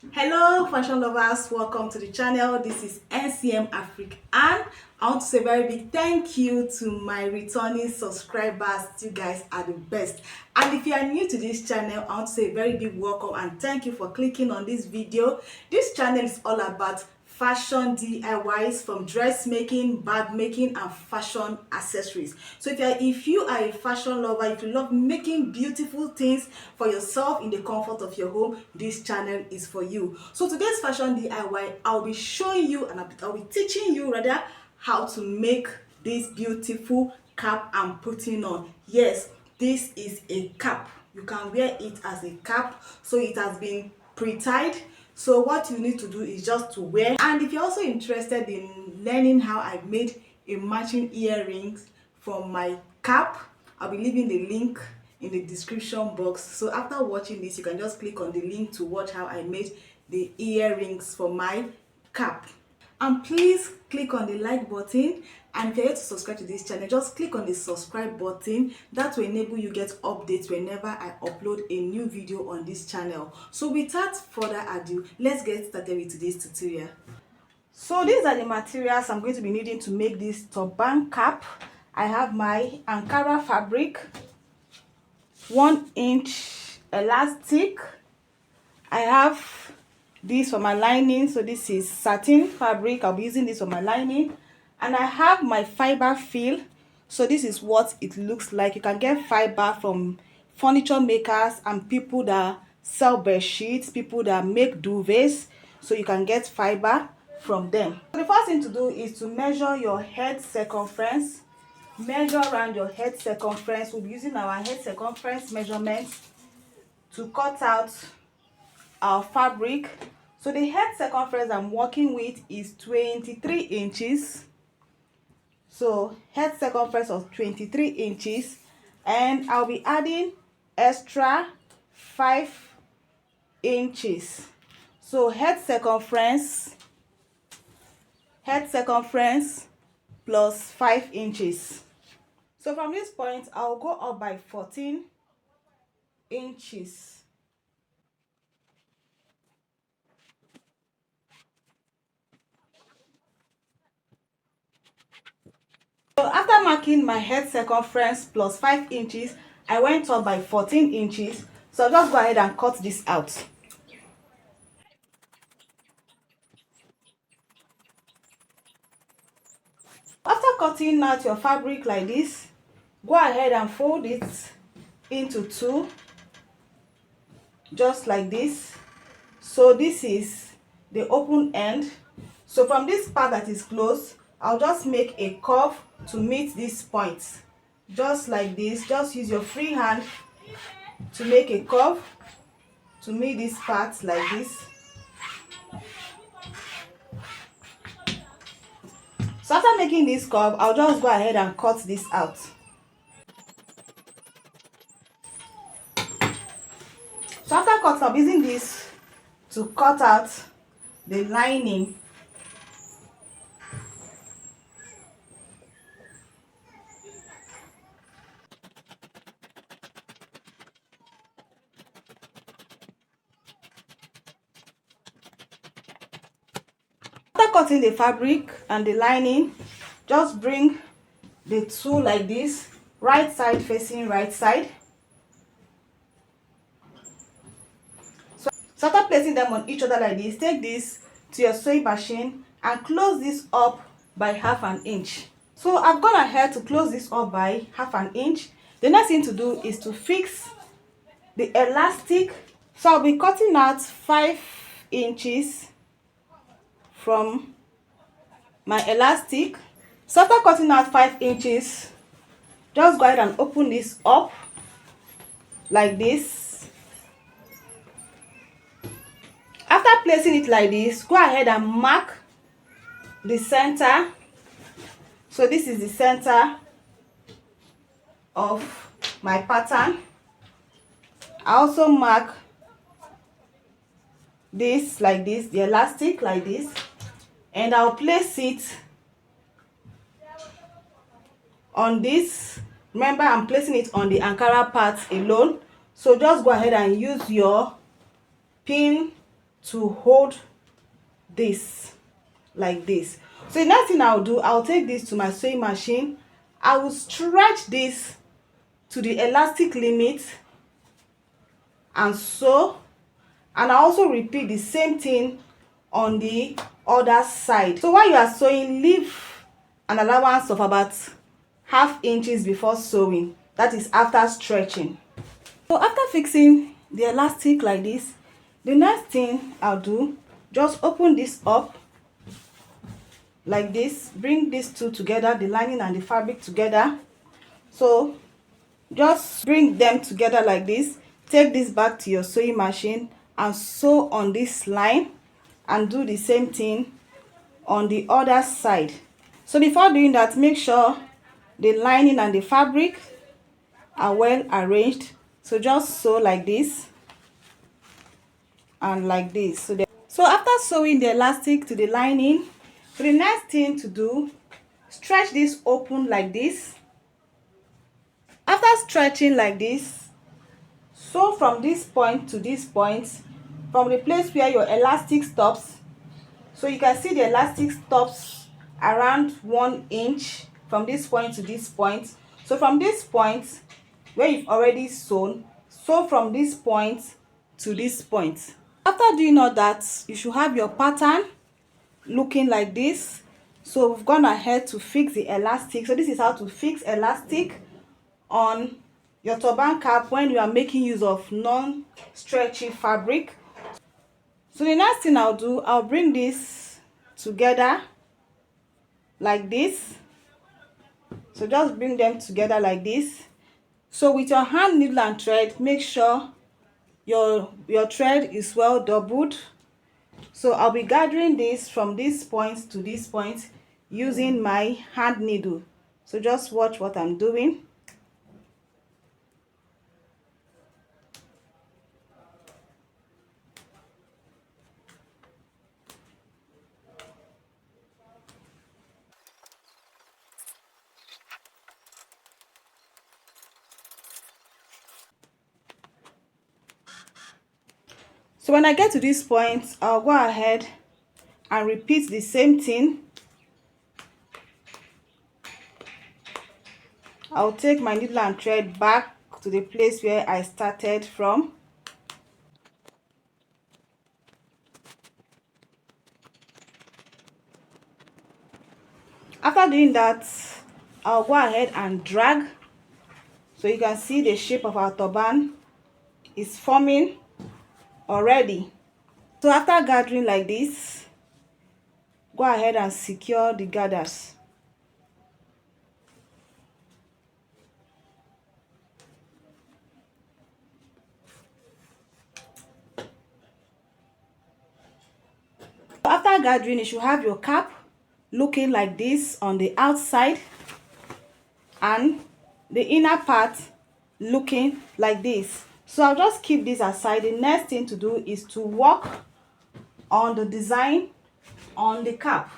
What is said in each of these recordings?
Hello fashion lovers, welcome to the channel. This is NCM Afrik-Ann. I want to say a very big thank you to my returning subscribers. You guys are the best. And if you are new to this channel, I want to say a very big welcome and thank you for clicking on this video. This channel is all about fashion DIYs, from dressmaking, bag making, and fashion accessories. So if you are a fashion lover, if you love making beautiful things for yourself in the comfort of your home, this channel is for you. So today's fashion DIY, I'll be showing you and I'll be teaching you rather how to make this beautiful cap I'm putting on. Yes, this is a cap. You can wear it as a cap, so it has been pre-tied. So what you need to do is just to wear. And if you're also interested in learning how I made a matching earrings from my cap, I'll be leaving the link in the description box. So after watching this, you can just click on the link to watch how I made the earrings for my cap. And please click on the like button, and if you're yet to subscribe to this channel, just click on the subscribe button. That will enable you get updates whenever I upload a new video on this channel. So without further ado, let's get started with today's tutorial. So these are the materials I'm going to be needing to make this turban cap. I have my Ankara fabric, 1-inch elastic. I have this for my lining, so this is satin fabric. I'll be using this for my lining. And I have my fiber fill, so this is what it looks like. You can get fiber from furniture makers and people that sell bed sheets, people that make duvets, so you can get fiber from them. So the first thing to do is to measure your head circumference. Measure around your head circumference. We'll be using our head circumference measurements to cut out our fabric. So the head circumference I'm working with is 23 inches. So head circumference of 23 inches, and I'll be adding extra 5 inches. So head circumference plus 5 inches. So from this point, I'll go up by 14 inches. So after marking my head circumference plus 5 inches, I went up by 14 inches. So I'll just go ahead and cut this out. After cutting out your fabric like this, go ahead and fold it into two, just like this. So this is the open end. So from this part that is closed, I'll just make a curve to meet this point, just like this. Just use your free hand to make a curve to meet this part like this. So after making this curve, I'll just go ahead and cut this out. So after cutting, I'm using this to cut out the lining. After cutting the fabric and the lining, just bring the two like this, right side facing right side. So after placing them on each other like this, take this to your sewing machine and close this up by half an inch. So I've gone ahead to close this up by half an inch. The next thing to do is to fix the elastic. So I'll be cutting out 5 inches from my elastic. So after cutting out 5 inches, just go ahead and open this up like this. After placing it like this, go ahead and mark the center. So this is the center of my pattern. I also mark this like this, the elastic like this, and I'll place it on this. Remember, I'm placing it on the Ankara part alone. So just go ahead and use your pin to hold this like this. So the next thing I'll do, I'll take this to my sewing machine. I will stretch this to the elastic limit and sew, and I also repeat the same thing on the other side. So while you are sewing, leave an allowance of about ½ inches before sewing, that is after stretching. So after fixing the elastic like this, the next thing I'll do, just open this up like this, bring these two together, the lining and the fabric together. So just bring them together like this, take this back to your sewing machine and sew on this line, and do the same thing on the other side. So before doing that, make sure the lining and the fabric are well arranged. So just sew like this and like this. So after sewing the elastic to the lining, so the next thing to do, stretch this open like this. After stretching like this, sew from this point to this point, from the place where your elastic stops. So you can see the elastic stops around 1 inch from this point to this point. So from this point where you've already sewn, sew from this point to this point. After doing all that, you should have your pattern looking like this. So we've gone ahead to fix the elastic. So this is how to fix elastic on your turban cap when you are making use of non-stretchy fabric. So the next thing I'll do, I'll bring this together like this. So just bring them together like this. So with your hand needle and thread, make sure your thread is well doubled. So I'll be gathering this from this point to this point using my hand needle. So just watch what I'm doing. So when I get to this point, I'll go ahead and repeat the same thing. I'll take my needle and thread back to the place where I started from. After doing that, I'll go ahead and drag. So you can see the shape of our turban is forming already. So after gathering like this, go ahead and secure the gathers. After gathering, you should have your cap looking like this on the outside and the inner part looking like this. So I'll just keep this aside. The next thing to do is to work on the design on the cap.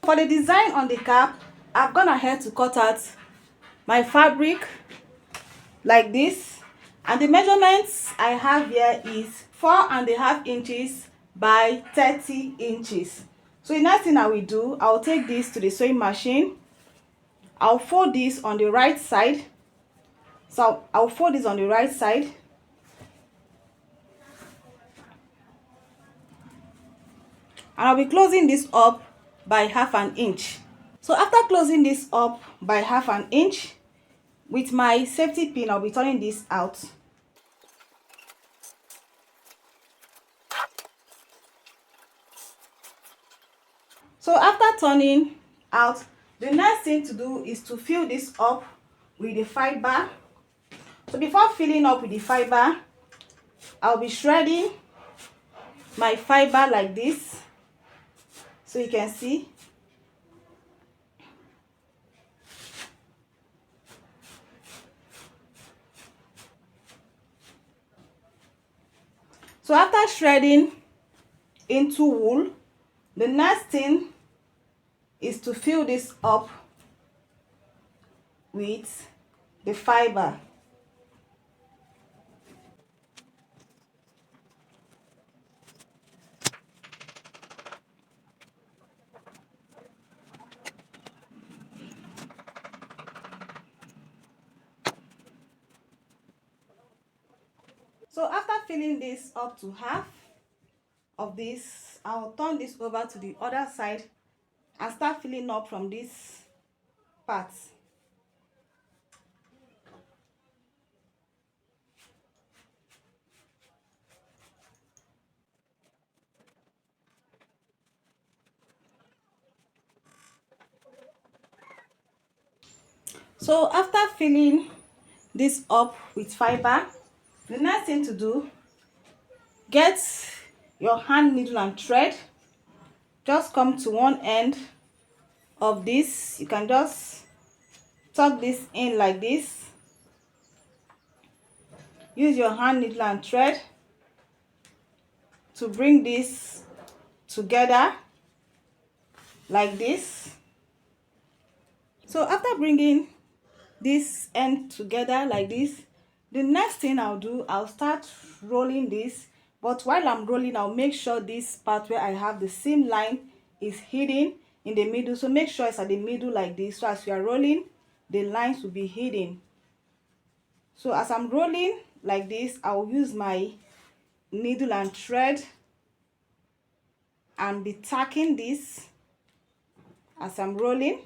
For the design on the cap, I've gone ahead to cut out my fabric like this, and the measurements I have here is 4½ inches by 30 inches. So the next thing I will do, I'll take this to the sewing machine. I'll fold this on the right side. So I'll fold this on the right side. And I'll be closing this up by ½ inch. So after closing this up by ½ inch, with my safety pin, I'll be turning this out. So after turning out, the next thing to do is to fill this up with the fiber. So before filling up with the fiber, I'll be shredding my fiber like this, so you can see. So after shredding into wool, the next thing is to fill this up with the fiber. So after filling this up to half of this, I'll turn this over to the other side and start filling up from this part. So after filling this up with fiber, the next thing to do, get your hand needle and thread. Just come to one end of this. You can just tuck this in like this. Use your hand needle and thread to bring this together like this. So after bringing this end together like this, the next thing I'll do, I'll start rolling this. But while I'm rolling, I'll make sure this part where I have the seam line is hidden in the middle. So make sure it's at the middle like this. So as you are rolling, the lines will be hidden. So as I'm rolling like this, I'll use my needle and thread and be tacking this as I'm rolling.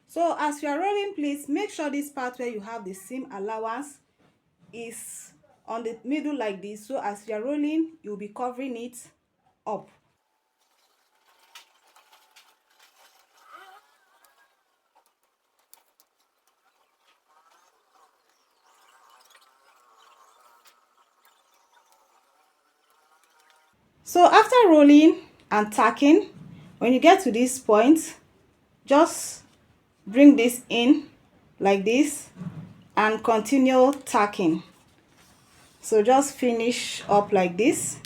So as you are rolling, please make sure this part where you have the seam allowance is on the middle like this. So as you are rolling, you'll be covering it up. So after rolling and tacking, when you get to this point, just bring this in like this and continue tacking. So just finish up like this.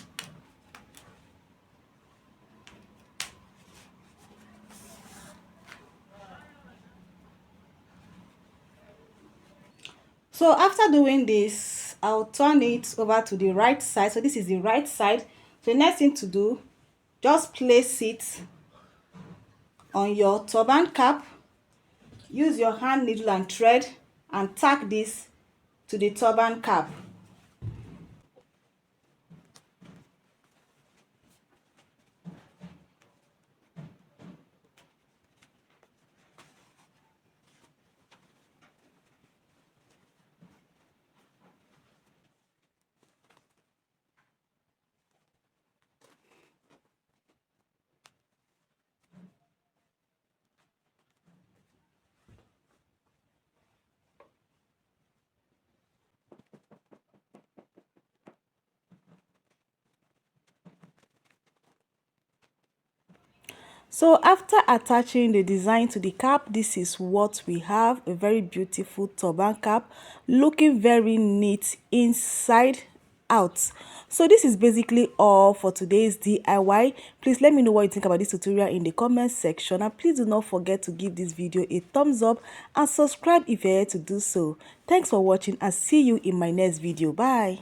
So after doing this, I'll turn it over to the right side. So this is the right side. So the next thing to do, just place it on your turban cap. Use your hand needle and thread and tack this to the turban cap. So after attaching the design to the cap, this is what we have, a very beautiful turban cap, looking very neat inside out. So this is basically all for today's DIY. Please let me know what you think about this tutorial in the comment section, and please do not forget to give this video a thumbs up and subscribe if you're here to do so. Thanks for watching and see you in my next video. Bye.